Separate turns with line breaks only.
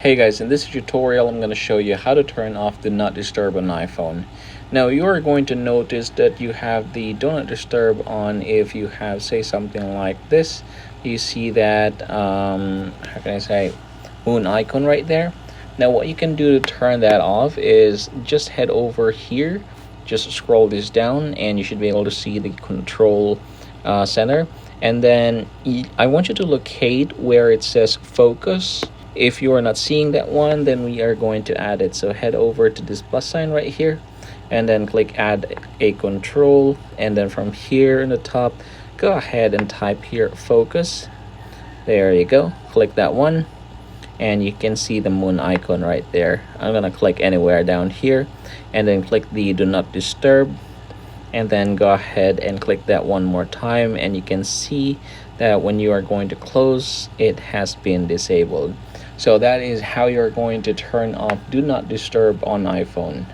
Hey guys, in this tutorial I'm going to show you how to turn off Do Not Disturb on iPhone. Now you are going to notice that you have the Do Not Disturb on if you have, say, something like this. You see that, how can I say, moon icon right there. Now what you can do to turn that off is just head over here, just scroll this down and you should be able to see the control center. And then I want you to locate where it says focus. If you are not seeing that one, then we are going to add it. So head over to this plus sign right here and then click add a control, and then from here in the top go ahead and type here focus. There you go, click that one and you can see the moon icon right there. I'm gonna click anywhere down here and then click the do not disturb, and then go ahead and click that one more time and you can see that when you are going to close, it has been disabled. So that is how you're going to turn off Do Not Disturb on iPhone.